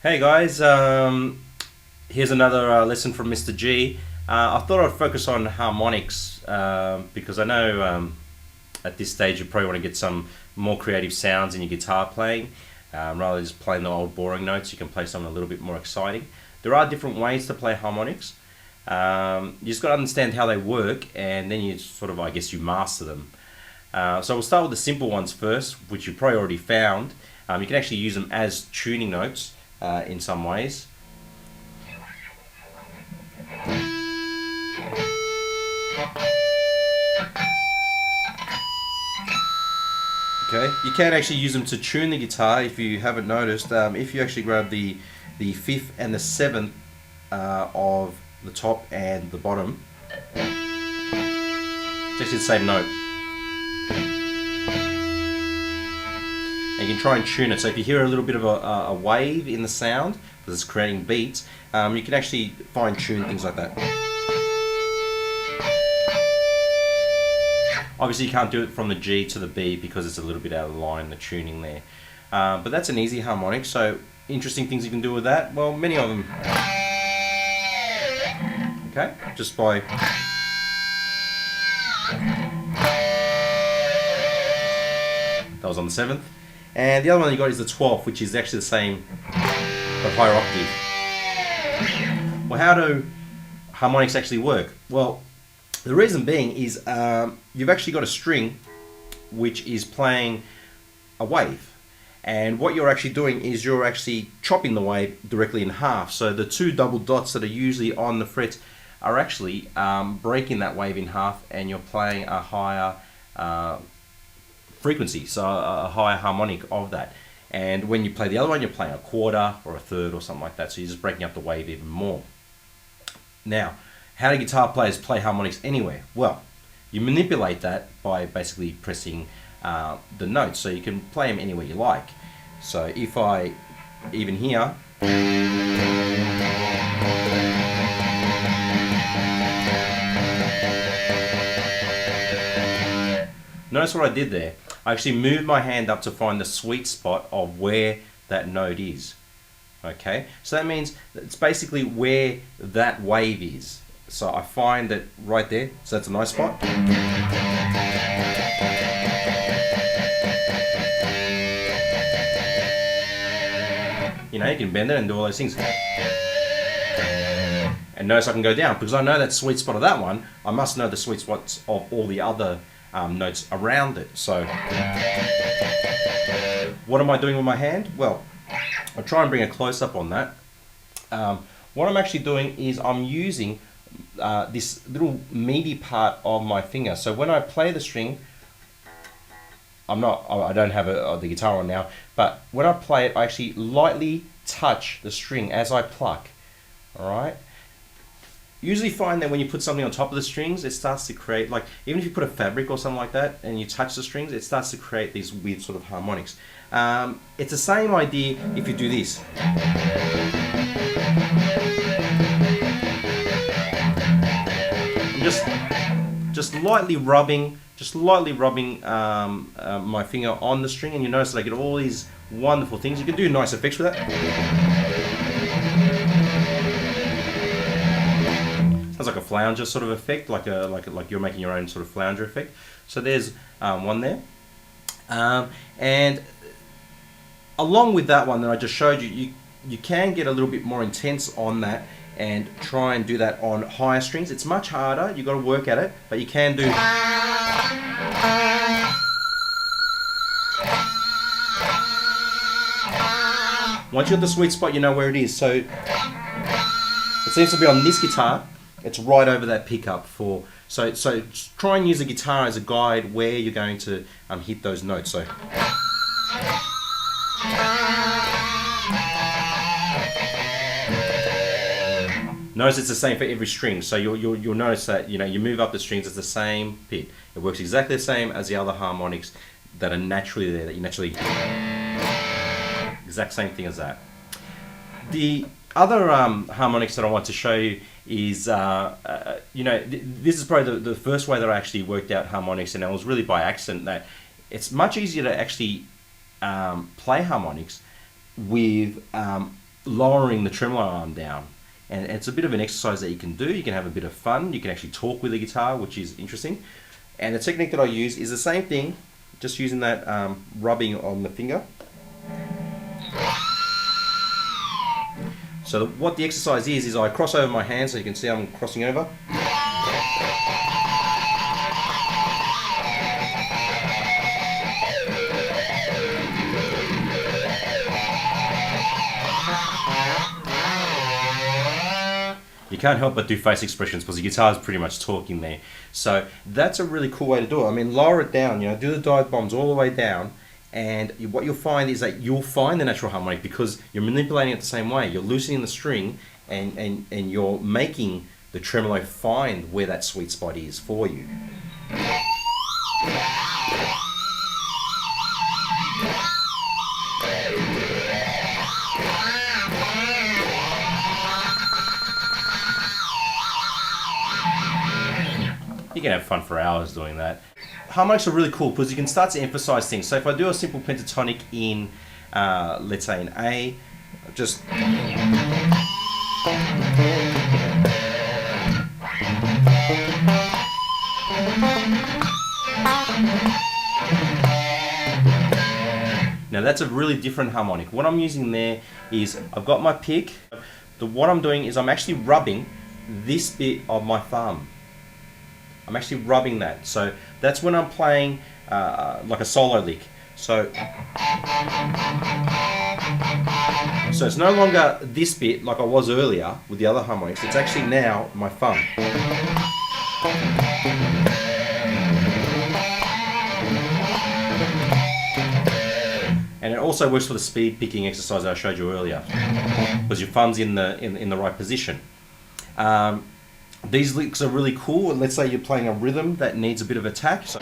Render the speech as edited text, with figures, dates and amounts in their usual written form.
Hey guys, here's another lesson from Mr. G. I thought I'd focus on harmonics because I know at this stage you probably want to get some more creative sounds in your guitar playing. Rather than just playing the old boring notes, you can play something a little bit more exciting. There are different ways to play harmonics. You just got to understand how they work, and then you sort of, I guess, you master them. So we'll start with the simple ones first, which you probably already found. You can actually use them as tuning notes in some ways. Okay, you can actually use them to tune the guitar if you haven't noticed. If you actually grab the fifth and the seventh of the top and the bottom, it's actually the same note. And you can try and tune it. So if you hear a little bit of a wave in the sound, because it's creating beats, you can actually fine tune things like that. Obviously you can't do it from the G to the B because it's a little bit out of line, the tuning there. But that's an easy harmonic. So interesting things you can do with that, well, many of them. Okay, just by that was on the 7th. And the other one you got is the 12th, which is actually the same but higher octave. Well, how do harmonics actually work? Well, the reason being is you've actually got a string which is playing a wave, and what you're actually doing is you're actually chopping the wave directly in half. So the two double dots that are usually on the frets are actually breaking that wave in half, and you're playing a higher frequency, so a higher harmonic of that. And when you play the other one, you're playing a quarter or a third or something like that, so you're just breaking up the wave even more. Now, how do guitar players play harmonics anywhere? Well, you manipulate that by basically pressing the notes, so you can play them anywhere you like. So if I, even here, notice what I did there. I actually moved my hand up to find the sweet spot of where that note is. Okay, so that means it's basically where that wave is. So I find that right there, so that's a nice spot. You know, you can bend it and do all those things. And notice I can go down, because I know that sweet spot of that one, I must know the sweet spots of all the other notes around it. So what am I doing with my hand? Well, I'll try and bring a close-up on that. What I'm actually doing is I'm using this little meaty part of my finger. So when I play the string, I don't have the guitar on now, but when I play it, I actually lightly touch the string as I pluck. Alright? Usually find that when you put something on top of the strings, it starts to create, like, even if you put a fabric or something like that and you touch the strings, it starts to create these weird sort of harmonics. It's the same idea if you do this. I'm just lightly rubbing my finger on the string, and you notice that I get all these wonderful things. You can do nice effects with that. Sounds like a flounger sort of effect, like you're making your own sort of flounger effect. So there's one there, and along with that one that I just showed you, you can get a little bit more intense on that and try and do that on higher strings. It's much harder. You've got to work at it, but you can do. Once you have the sweet spot, you know where it is. So it seems to be on this guitar. It's right over that pickup for. So try and use the guitar as a guide where you're going to hit those notes. So. Notice it's the same for every string. So you'll notice that you move up the strings, it's the same pit. It works exactly the same as the other harmonics that are naturally there. That you naturally. Exact same thing as that. The other harmonics that I want to show you is, this is probably the first way that I actually worked out harmonics, and it was really by accident. That it's much easier to actually play harmonics with lowering the tremolo arm down. And it's a bit of an exercise that you can do. You can have a bit of fun. You can actually talk with the guitar, which is interesting. And the technique that I use is the same thing, just using that rubbing on the finger. So what the exercise is I cross over my hand, so you can see I'm crossing over. You can't help but do face expressions because the guitar is pretty much talking there. So that's a really cool way to do it. I mean, lower it down, do the dive bombs all the way down, and what you'll find is that you'll find the natural harmonic because you're manipulating it the same way. You're loosening the string and you're making the tremolo find where that sweet spot is for you. You can have fun for hours doing that. Harmonics are really cool because you can start to emphasize things. So if I do a simple pentatonic in, let's say in A, just... Now that's a really different harmonic. What I'm using there is I've got my pick. What I'm doing is I'm actually rubbing this bit of my thumb. I'm actually rubbing that. So that's when I'm playing like a solo lick. So it's no longer this bit like I was earlier with the other harmonics. It's actually now my thumb. And it also works for the speed picking exercise I showed you earlier, because your thumb's in the right position. These licks are really cool. Let's say you're playing a rhythm that needs a bit of attack. So